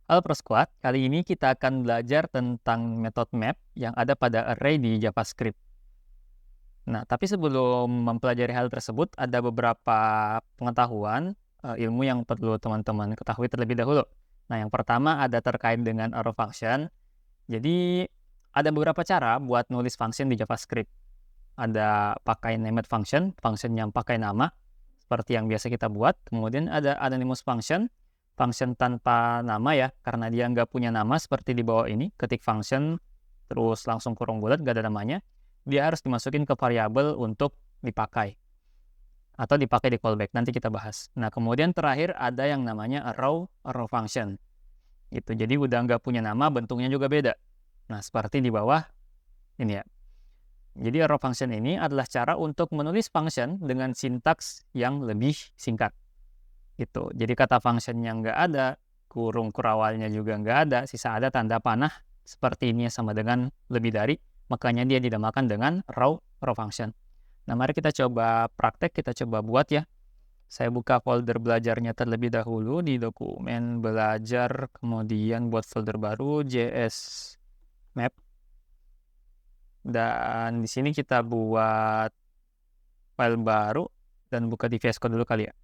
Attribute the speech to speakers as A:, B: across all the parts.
A: Halo Prosquad, kali ini kita akan belajar tentang method map yang ada pada array di JavaScript. Nah, tapi sebelum mempelajari hal tersebut, ada beberapa pengetahuan, ilmu yang perlu teman-teman ketahui terlebih dahulu. Nah, yang pertama ada terkait dengan arrow function. Jadi, ada beberapa cara buat nulis function di JavaScript. Ada pakai named function, function yang pakai nama, seperti yang biasa kita buat. Kemudian ada anonymous function, function tanpa nama ya, karena dia nggak punya nama seperti di bawah ini, ketik function, terus langsung kurung bulat, nggak ada namanya, dia harus dimasukin ke variabel untuk dipakai, atau dipakai di callback, nanti kita bahas. Nah, kemudian terakhir ada yang namanya arrow function. Itu jadi udah nggak punya nama, bentuknya juga beda. Nah, seperti di bawah ini ya. Jadi arrow function ini adalah cara untuk menulis function dengan sintaks yang lebih singkat. Gitu. Jadi kata functionnya nggak ada, kurung kurawalnya juga nggak ada, sisa ada tanda panah seperti ini sama dengan lebih dari, makanya dia dinamakan dengan arrow function. Nah, mari kita coba praktek, kita coba buat ya. Saya buka folder belajarnya terlebih dahulu di dokumen belajar, kemudian buat folder baru JS Map. Dan di sini kita buat file baru dan buka di VS Code dulu kali ya.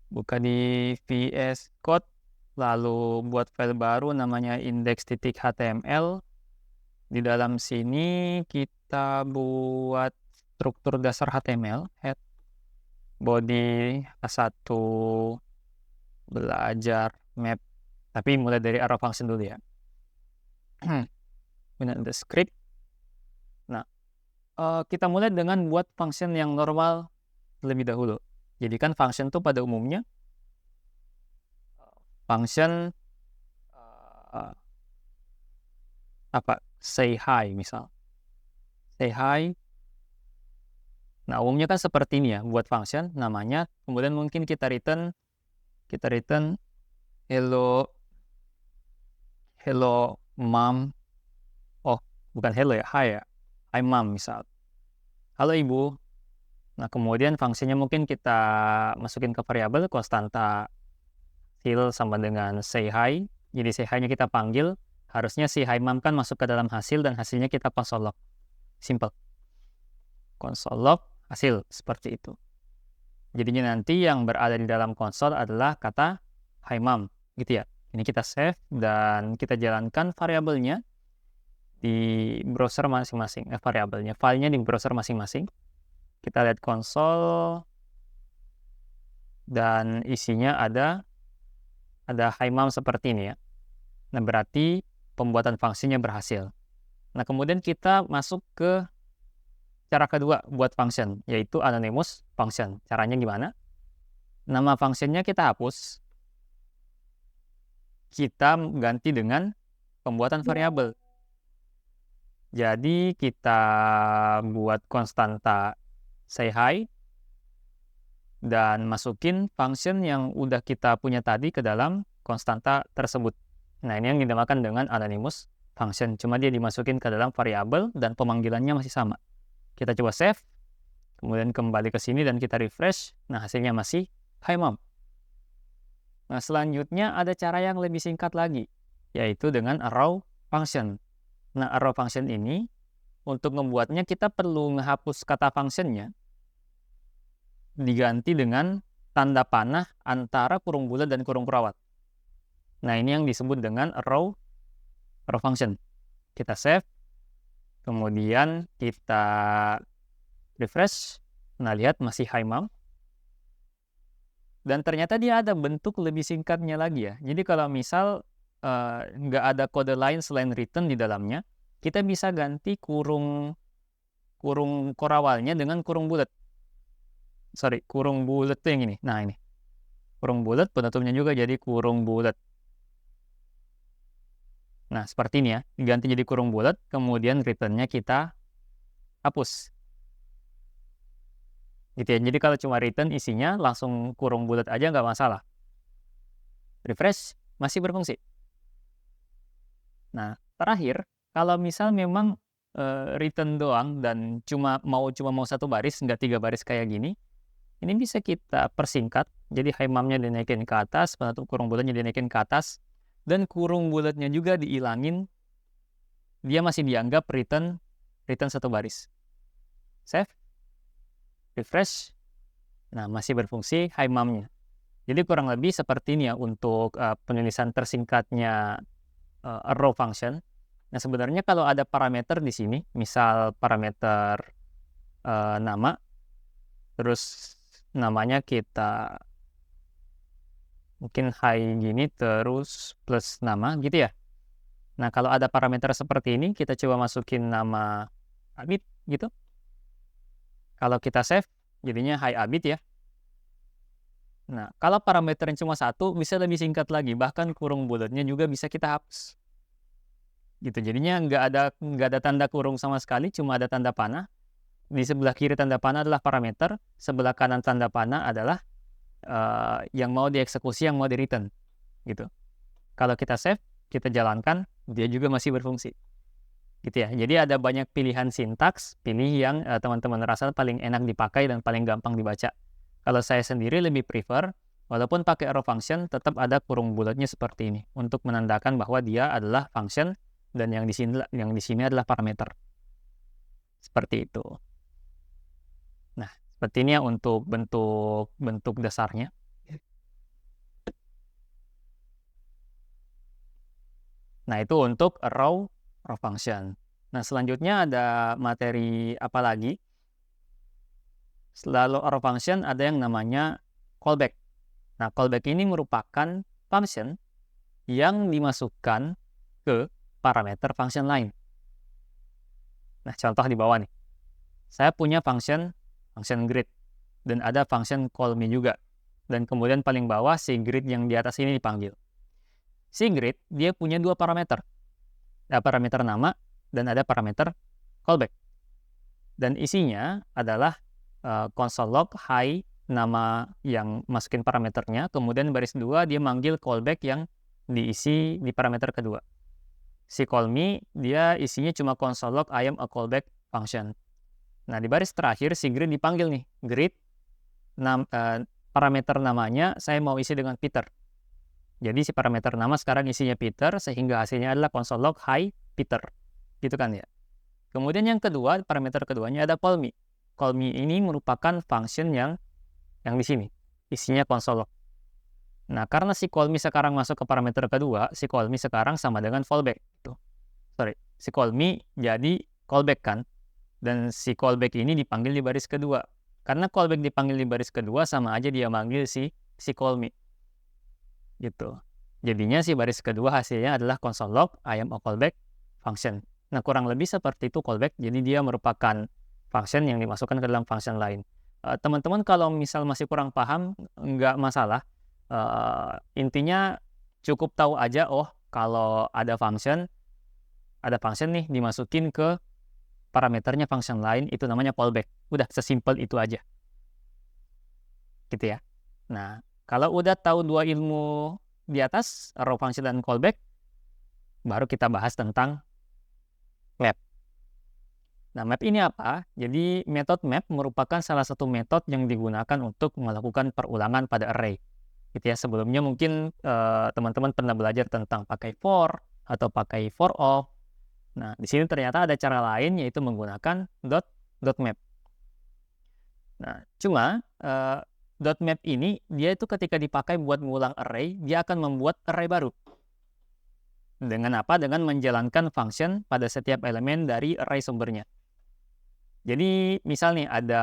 A: Buka di VS Code, lalu buat file baru namanya index.html. Di dalam sini kita buat struktur dasar HTML, head, body, A1, belajar, map. Tapi mulai dari arrow function dulu ya. Kemudian ada script. Nah, kita mulai dengan buat function yang normal terlebih dahulu. Jadi kan function itu pada umumnya function say hi misal. Say hi. Nah, umumnya kan seperti ini ya, buat function namanya, kemudian mungkin kita return hello mom. Oh, bukan hello ya, hi ya. Hi mom misal. Halo ibu. Nah, kemudian fungsinya mungkin kita masukin ke variabel konstanta hasil sama dengan say hi. Jadi say hi-nya kita panggil, harusnya si hi mom kan masuk ke dalam hasil dan hasilnya kita console log. Simple. Console log hasil seperti itu. Jadinya nanti yang berada di dalam konsol adalah kata hi mom, gitu ya. Ini kita save dan kita jalankan variabelnya di browser masing-masing. Variabelnya, filenya di browser masing-masing. Kita lihat konsol dan isinya ada hi mom seperti ini ya. Nah, berarti pembuatan fungsinya berhasil. Nah, kemudian kita masuk ke cara kedua buat function, yaitu anonymous function. Caranya gimana? Nama functionnya kita hapus. Kita ganti dengan pembuatan variabel. Jadi kita buat konstanta say hi dan masukin function yang udah kita punya tadi ke dalam konstanta tersebut. Nah, ini yang dinamakan dengan anonymous function. Cuma dia dimasukin ke dalam variabel dan pemanggilannya masih sama. Kita coba save, kemudian kembali ke sini dan kita refresh. Nah, hasilnya masih hi mom. Nah, selanjutnya ada cara yang lebih singkat lagi, yaitu dengan arrow function. Nah, arrow function ini, untuk membuatnya kita perlu menghapus kata functionnya, diganti dengan tanda panah antara kurung bulat dan kurung perawat. Nah, ini yang disebut dengan arrow function. Kita save, kemudian kita refresh. Nah, lihat masih hi mom. Dan ternyata dia ada bentuk lebih singkatnya lagi ya. Jadi kalau misal nggak ada kode lain selain return di dalamnya, kita bisa ganti kurung korawalnya dengan kurung bulat. Kurung bulat tuh yang ini. Nah, ini. Kurung bulat, penutupnya juga jadi kurung bulat. Nah, seperti ini ya. Diganti jadi kurung bulat, kemudian return-nya kita hapus. Gitu ya. Jadi kalau cuma return isinya langsung kurung bulat aja nggak masalah. Refresh, masih berfungsi. Nah, terakhir, kalau misal memang return doang dan cuma mau satu baris, nggak 3 baris kayak gini, Ini bisa kita persingkat, jadi HIMAM-nya dinaikin ke atas, penutup kurung bulatnya dinaikin ke atas, dan kurung bulatnya juga diilangin, dia masih dianggap return satu baris. Save, refresh, nah masih berfungsi HIMAM-nya. Jadi kurang lebih seperti ini ya untuk penulisan tersingkatnya arrow function. Nah sebenarnya kalau ada parameter di sini, misal parameter nama, terus namanya kita mungkin hi gini terus plus nama gitu ya. Nah kalau ada parameter seperti ini, kita coba masukin nama Abid gitu. Kalau kita save, jadinya hi Abid ya. Nah kalau parameternya cuma satu, bisa lebih singkat lagi, bahkan kurung bulatnya juga bisa kita hapus. Gitu, jadinya nggak ada tanda kurung sama sekali, cuma ada tanda panah. Di sebelah kiri tanda panah adalah parameter, sebelah kanan tanda panah adalah yang mau dieksekusi, yang mau di return gitu. Kalau kita save, kita jalankan, dia juga masih berfungsi gitu ya. Jadi ada banyak pilihan sintaks, pilih yang teman-teman rasa paling enak dipakai dan paling gampang dibaca. Kalau saya sendiri lebih prefer, walaupun pakai arrow function, tetap ada kurung bulatnya seperti ini untuk menandakan bahwa dia adalah function dan yang di sini adalah parameter. Seperti itu. Nah, seperti ini ya untuk bentuk dasarnya. Nah, itu untuk arrow function. Nah, selanjutnya ada materi apa lagi? Selalu arrow function ada yang namanya callback. Nah, callback ini merupakan function yang dimasukkan ke parameter function lain. Nah, contoh di bawah nih. Saya punya function greet dan ada function call me juga. Dan kemudian paling bawah si greet yang di atas ini dipanggil. Si greet dia punya dua parameter. Ada parameter nama dan ada parameter callback. Dan isinya adalah console log hi nama yang masukin parameternya, kemudian baris 2 dia manggil callback yang diisi di parameter kedua. Si call me dia isinya cuma console log I am a callback function. Nah, di baris terakhir si greet dipanggil nih. Greet parameter namanya saya mau isi dengan Peter. Jadi si parameter nama sekarang isinya Peter sehingga hasilnya adalah console log hi Peter. Gitu kan ya. Kemudian yang kedua, parameter keduanya ada call me. Call me ini merupakan function yang di sini. Isinya console log. Nah, karena si call me sekarang masuk ke parameter kedua, si call me sekarang sama dengan fallback. Si call me jadi callback kan. Dan si callback ini dipanggil di baris kedua. Karena callback dipanggil di baris kedua, sama aja dia manggil si call me. Gitu. Jadinya si baris kedua hasilnya adalah console log I am a callback function. Nah, kurang lebih seperti itu callback. Jadi dia merupakan function yang dimasukkan ke dalam function lain. Teman-teman kalau misal masih kurang paham, nggak masalah. Intinya cukup tahu aja, oh kalau ada function nih dimasukin ke parameternya function lain, itu namanya callback. Udah, sesimpel itu aja. Gitu ya. Nah, kalau udah tahu dua ilmu di atas, arrow function dan callback, baru kita bahas tentang map. Nah, map ini apa? Jadi, metode map merupakan salah satu metode yang digunakan untuk melakukan perulangan pada array. Gitu ya. Sebelumnya mungkin teman-teman pernah belajar tentang pakai for atau pakai for of. Nah, di sini ternyata ada cara lain, yaitu menggunakan dot map. Nah, cuma dot map ini dia itu ketika dipakai buat mengulang array, dia akan membuat array baru. Dengan apa? Dengan menjalankan function pada setiap elemen dari array sumbernya. Jadi misal nih ada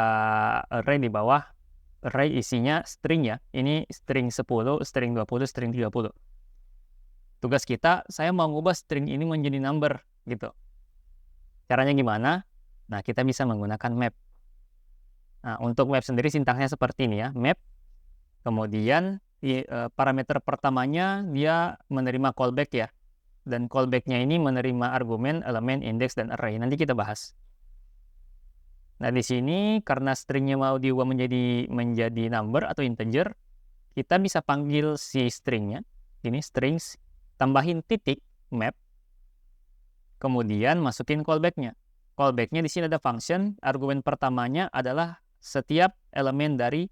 A: array di bawah, array isinya string ya. Ini string 10, string 20, string 30. Tugas kita, saya mau ngubah string ini menjadi number gitu. Caranya gimana? Nah, kita bisa menggunakan map. Nah, untuk map sendiri sintaksnya seperti ini ya. Map, kemudian parameter pertamanya dia menerima callback ya. Dan callback-nya ini menerima argumen, elemen, index, dan array. Nanti kita bahas. Nah, di sini karena stringnya mau diubah menjadi number atau integer, kita bisa panggil si stringnya. Ini strings, tambahin titik, map, kemudian masukin callback-nya. Callback-nya di sini ada function, argumen pertamanya adalah setiap elemen dari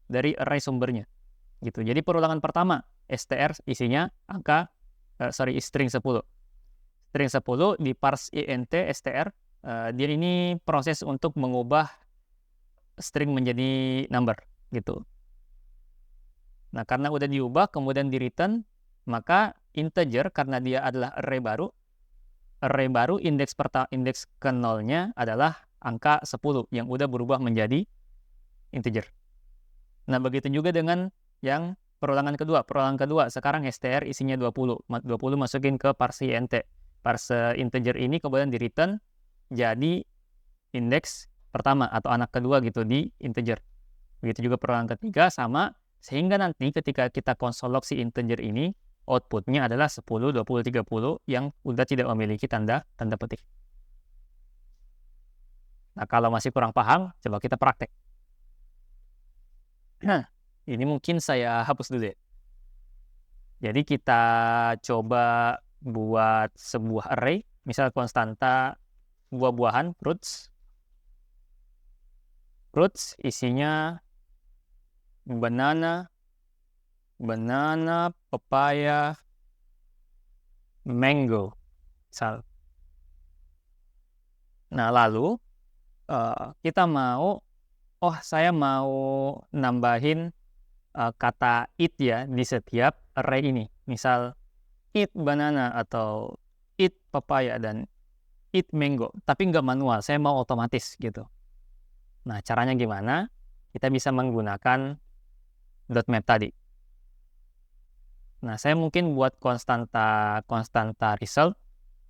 A: dari array sumbernya. Gitu. Jadi perulangan pertama str isinya string 10. String 10 di parse int str, dia ini proses untuk mengubah string menjadi number gitu. Nah, karena udah diubah kemudian di return, maka integer karena dia adalah array baru indeks ke 0-nya adalah angka 10 yang udah berubah menjadi integer. Nah, begitu juga dengan yang perulangan kedua sekarang str isinya 20 masukin ke parse int. Parse integer ini kemudian di return jadi indeks pertama atau anak kedua gitu di integer. Begitu juga perulangan ketiga sama, sehingga nanti ketika kita konsol log si integer ini outputnya adalah 10, 20, 30 yang udah tidak memiliki tanda petik. Nah, kalau masih kurang paham, coba kita praktek. Nah, ini mungkin saya hapus dulu ya. Jadi kita coba buat sebuah array, misal konstanta buah-buahan, fruits isinya banana, papaya, mango, misal. Nah, lalu saya mau nambahin kata it ya di setiap array ini. Misal eat banana atau eat papaya dan eat mango, tapi nggak manual, saya mau otomatis gitu. Nah, caranya gimana? Kita bisa menggunakan .map tadi. Nah, saya mungkin buat konstanta result,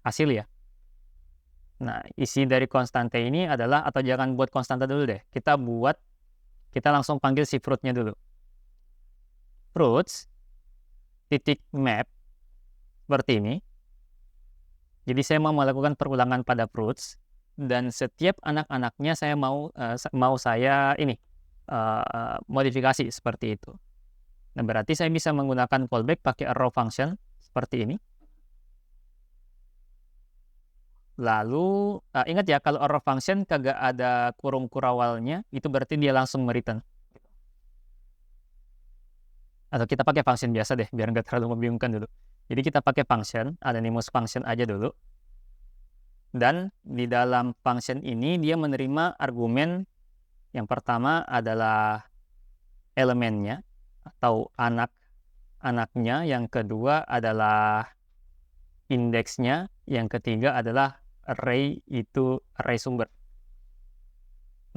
A: hasil ya. Nah, isi dari konstanta ini adalah, atau jangan buat konstanta dulu deh, kita langsung panggil si fruitnya dulu. Fruits titik map seperti ini. Jadi saya mau melakukan perulangan pada fruits, dan setiap anak-anaknya saya mau modifikasi seperti itu. Nah, berarti saya bisa menggunakan callback pakai arrow function seperti ini. Lalu ingat ya, kalau arrow function kagak ada kurung kurawalnya, itu berarti dia langsung mereturn. Atau kita pakai function biasa deh, biar nggak terlalu membingungkan dulu. Jadi kita pakai function, anonymous function aja dulu. Dan di dalam function ini dia menerima argumen yang pertama adalah elemennya atau anaknya, yang kedua adalah indeksnya, yang ketiga adalah array sumber.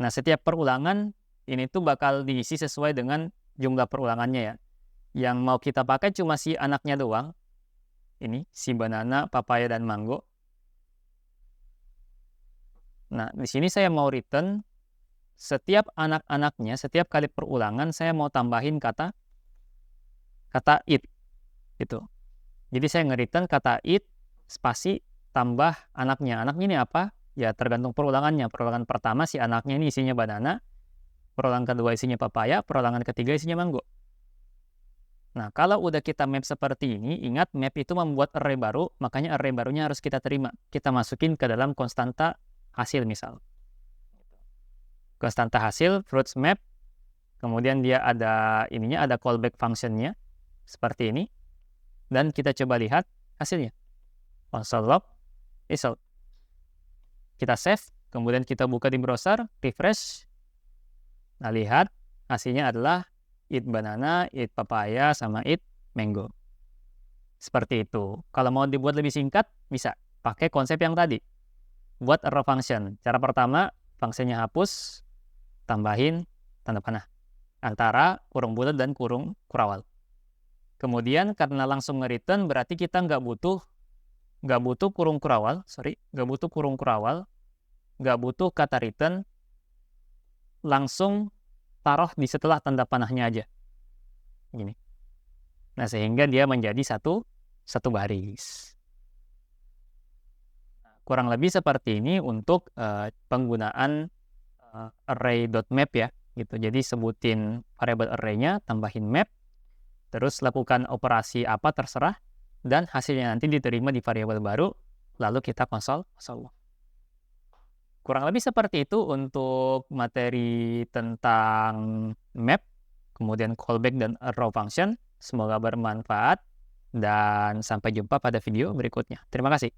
A: Nah, setiap perulangan ini tuh bakal diisi sesuai dengan jumlah perulangannya ya. Yang mau kita pakai cuma si anaknya doang. Ini si banana, papaya, dan mango. Nah, di sini saya mau return setiap anak-anaknya, setiap kali perulangan saya mau tambahin kata it gitu. Jadi saya nge-return kata it spasi tambah anaknya. Anaknya ini apa? Ya tergantung perulangannya. Perulangan pertama si anaknya ini isinya banana, perulangan kedua isinya papaya, perulangan ketiga isinya mango. Nah, kalau udah kita map seperti ini, ingat map itu membuat array baru, makanya array barunya harus kita terima. Kita masukin ke dalam konstanta hasil misal. Konstanta hasil, fruits map, kemudian dia ada callback functionnya, seperti ini. Dan kita coba lihat hasilnya. Console log, result. Kita save, kemudian kita buka di browser, refresh. Nah, lihat hasilnya adalah eat banana, eat papaya, sama eat mango. Seperti itu. Kalau mau dibuat lebih singkat, bisa pakai konsep yang tadi. Buat arrow function. Cara pertama, fungsinya hapus, tambahin tanda panah antara kurung bulat dan kurung kurawal. Kemudian karena langsung nge-return, berarti kita nggak butuh kurung kurawal, nggak butuh kata return, langsung taruh di setelah tanda panahnya aja. Gini. Nah, sehingga dia menjadi satu baris. Kurang lebih seperti ini untuk penggunaan array.map ya, gitu. Jadi sebutin variabel array-nya, tambahin map, terus lakukan operasi apa terserah, dan hasilnya nanti diterima di variabel baru, lalu kita konsol. Kurang lebih seperti itu untuk materi tentang map, kemudian callback dan arrow function. Semoga bermanfaat dan sampai jumpa pada video berikutnya. Terima kasih.